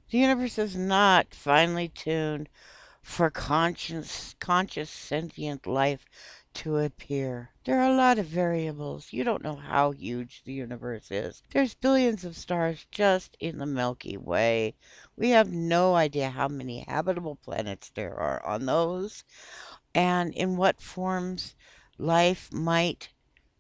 The universe is not finely tuned for conscious sentient life to appear. There are a lot of variables. You don't know how huge the universe is. There's billions of stars just in the Milky Way. We have no idea how many habitable planets there are on those and in what forms life might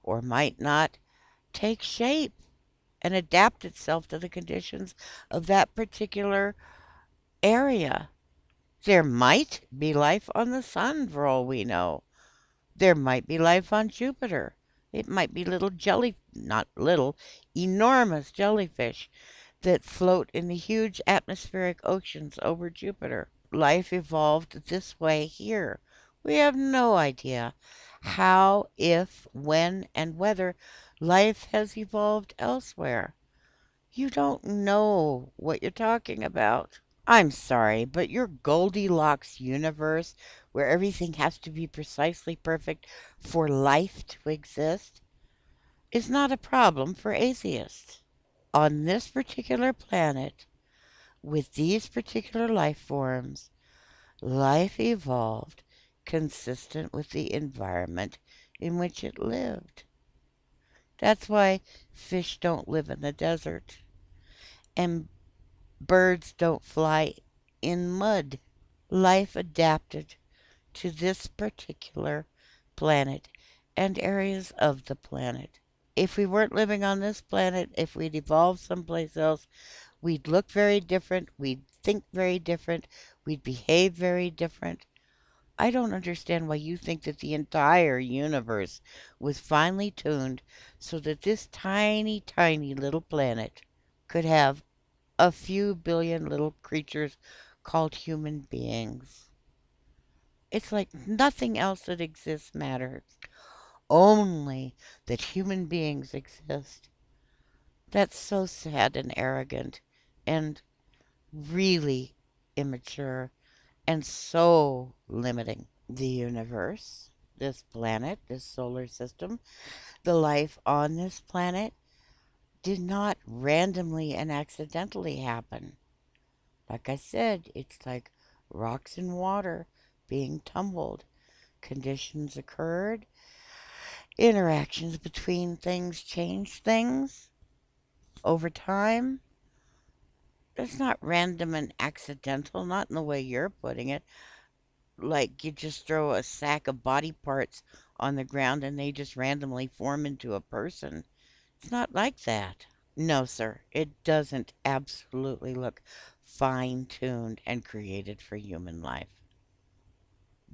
or might not take shape and adapt itself to the conditions of that particular area. There might be life on the sun for all we know. There might be life on Jupiter. It might be little not little, enormous jellyfish that float in the huge atmospheric oceans over Jupiter. Life evolved this way here. We have no idea how, if, when, and whether life has evolved elsewhere. You don't know what you're talking about. I'm sorry, but your Goldilocks universe, where everything has to be precisely perfect for life to exist, is not a problem for atheists. On this particular planet, with these particular life forms, life evolved consistent with the environment in which it lived. That's why fish don't live in the desert and birds don't fly in mud. Life adapted to this particular planet and areas of the planet. If we weren't living on this planet, if we'd evolved someplace else, we'd look very different, we'd think very different, we'd behave very different. I don't understand why you think that the entire universe was finely tuned so that this tiny, tiny little planet could have a few billion little creatures called human beings. It's like nothing else that exists matters. Only that human beings exist. That's so sad and arrogant and really immature and so limiting. The universe, this planet, this solar system, the life on this planet did not randomly and accidentally happen. Like I said, it's like rocks in water being tumbled. Conditions occurred, interactions between things change things over time. It's not random and accidental, not in the way you're putting it. Like you just throw a sack of body parts on the ground and they just randomly form into a person. It's not like that. No, sir, it doesn't absolutely look fine tuned and created for human life.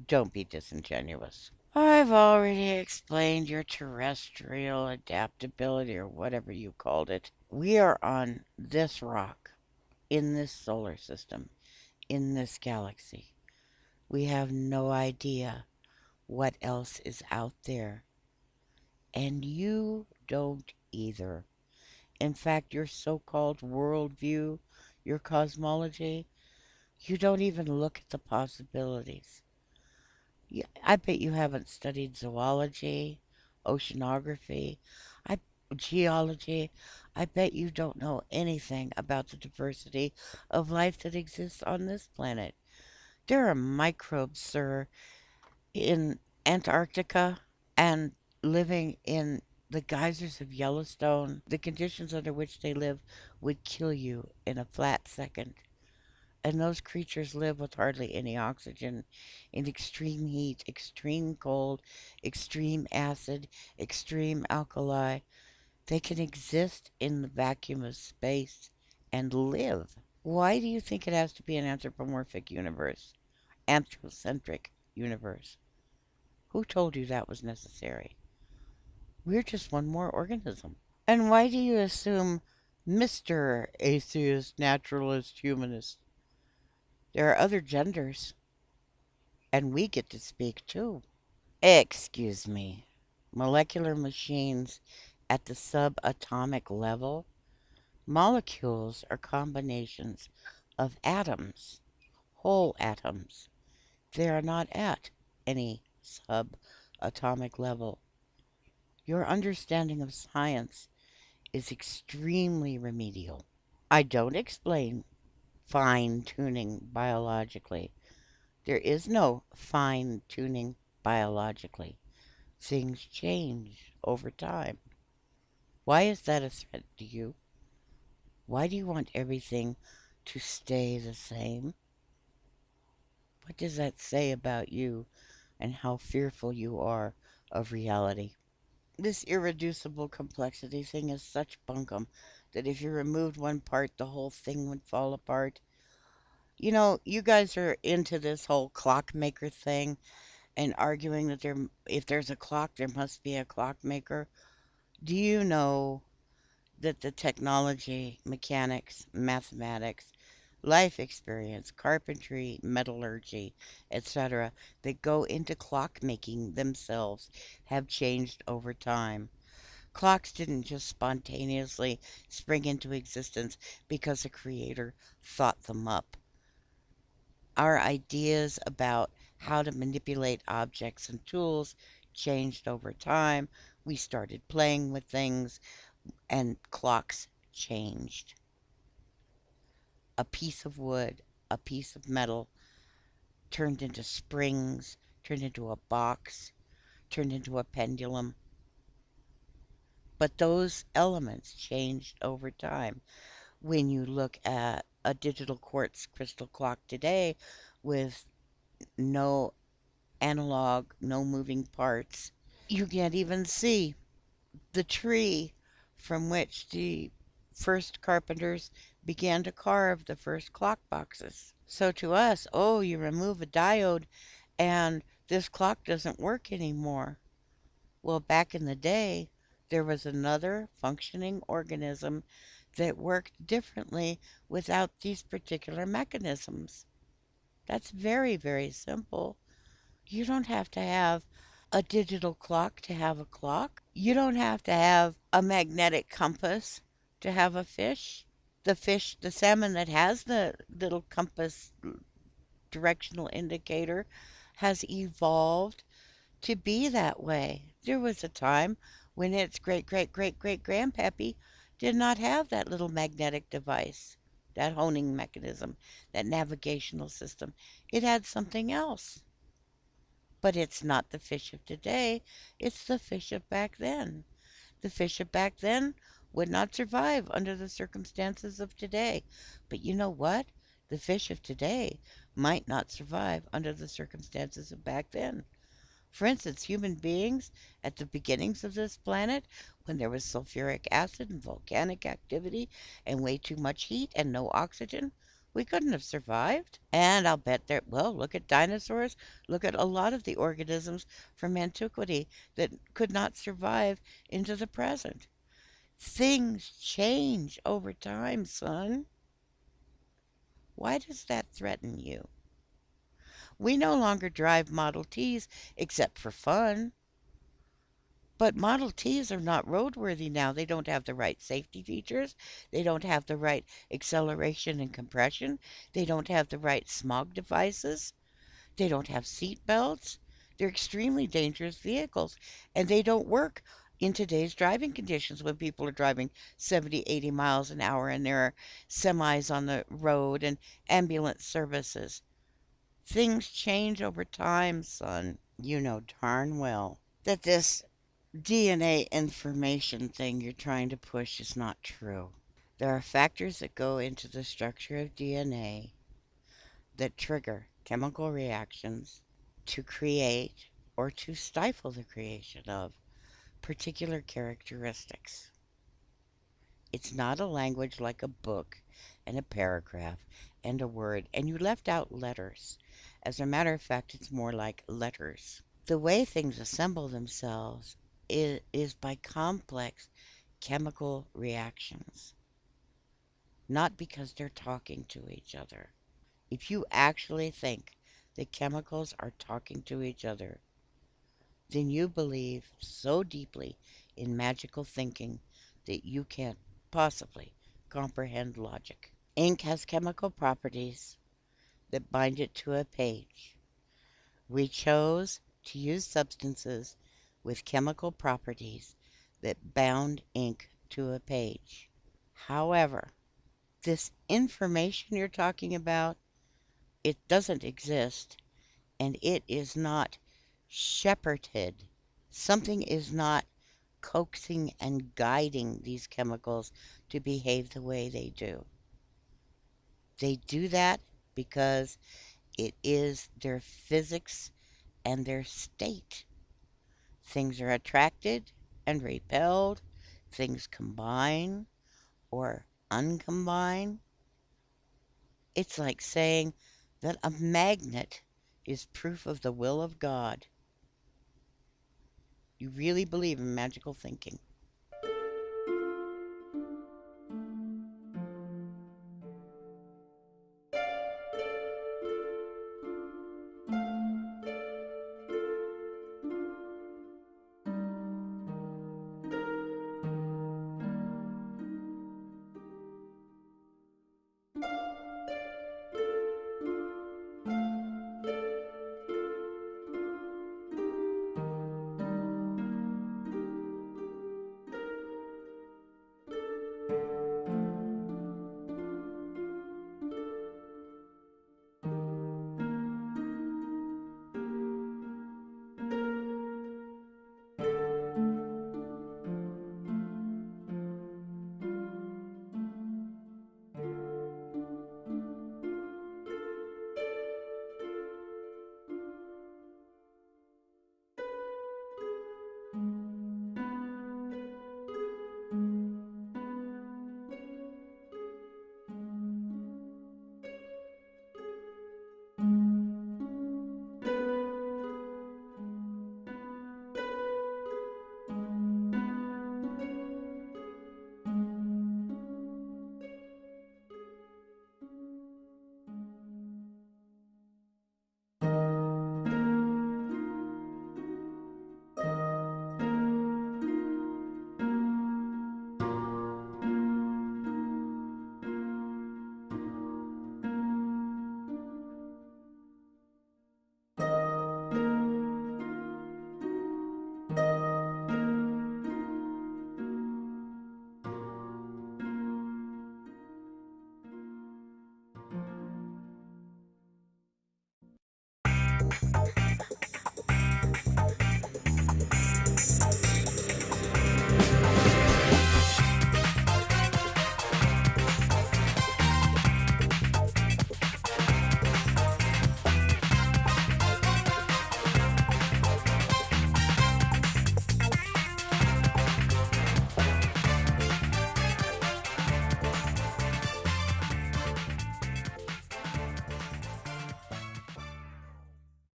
Don't be disingenuous. I've already explained your terrestrial adaptability or whatever you called it. We are on this rock, in this solar system, in this galaxy. We have no idea what else is out there. And you don't either. In fact, your so called worldview, your cosmology, you don't even look at the possibilities. I bet you haven't studied zoology, oceanography, I, geology. I bet you don't know anything about the diversity of life that exists on this planet. There are microbes, sir, in Antarctica and living in the geysers of Yellowstone. The conditions under which they live would kill you in a flat second. And those creatures live with hardly any oxygen in extreme heat, extreme cold, extreme acid, extreme alkali. They can exist in the vacuum of space and live. Why do you think it has to be an anthropomorphic universe? Anthrocentric universe? Who told you that was necessary? We're just one more organism. And why do you assume Mr. Atheist, Naturalist, Humanist? There are other genders, and we get to speak too. Excuse me. Molecular machines at the subatomic level? Molecules are combinations of atoms, whole atoms. They are not at any subatomic level. Your understanding of science is extremely remedial. I don't explain fine tuning biologically. There is no fine tuning biologically. Things change over time. Why is that a threat to you? Why do you want everything to stay the same? What does that say about you and how fearful you are of reality? This irreducible complexity thing is such bunkum that if you removed one part, the whole thing would fall apart. You know, you guys are into this whole clockmaker thing and arguing that if there's a clock, there must be a clockmaker. Do you know that the technology, mechanics, mathematics, life experience, carpentry, metallurgy, etc., that go into clockmaking themselves have changed over time? Clocks didn't just spontaneously spring into existence because a creator thought them up. Our ideas about how to manipulate objects and tools changed over time. We started playing with things, and clocks changed. A piece of wood, a piece of metal turned into springs, turned into a box, turned into a pendulum. But those elements changed over time. When you look at a digital quartz crystal clock today with no analog, no moving parts, you can't even see the tree from which the first carpenters began to carve the first clock boxes. So to us, oh, you remove a diode and this clock doesn't work anymore. Well, back in the day, there was another functioning organism that worked differently without these particular mechanisms. That's very, very simple. You don't have to have a digital clock to have a clock. You don't have to have a magnetic compass to have a fish. The salmon that has the little compass directional indicator has evolved to be that way. There was a time when its great great great great grandpappy did not have that little magnetic device, that honing mechanism, that navigational system. It had something else. But it's not the fish of today, it's the fish of back then. The fish of back then would not survive under the circumstances of today. But you know what? The fish of today might not survive under the circumstances of back then. For instance, human beings at the beginnings of this planet, when there was sulfuric acid and volcanic activity and way too much heat and no oxygen, we couldn't have survived. And I'll bet there, well, look at dinosaurs, look at a lot of the organisms from antiquity that could not survive into the present. Things change over time, son. Why does that threaten you? We no longer drive Model Ts except for fun. But Model Ts are not roadworthy now. They don't have the right safety features. They don't have the right acceleration and compression. They don't have the right smog devices. They don't have seat belts. They're extremely dangerous vehicles, and they don't work in today's driving conditions when people are driving 70, 80 miles an hour and there are semis on the road and ambulance services. Things change over time, son. You know darn well that this DNA information thing you're trying to push is not true. There are factors that go into the structure of DNA that trigger chemical reactions to create or to stifle the creation of particular characteristics. It's not a language like a book and a paragraph and a word, and you left out letters. As a matter of fact, it's more like letters. The way things assemble themselves is by complex chemical reactions, not because they're talking to each other. If you actually think that chemicals are talking to each other, then you believe so deeply in magical thinking that you can't possibly comprehend logic. Ink has chemical properties that bind it to a page. We chose to use substances with chemical properties that bound ink to a page. However, This information you're talking about, it doesn't exist, and it is not shepherded. Something is not coaxing and guiding these chemicals to behave the way they do. They do that because it is their physics and their state. Things are attracted and repelled, things combine or uncombine. It's like saying that a magnet is proof of the will of God. You really believe in magical thinking.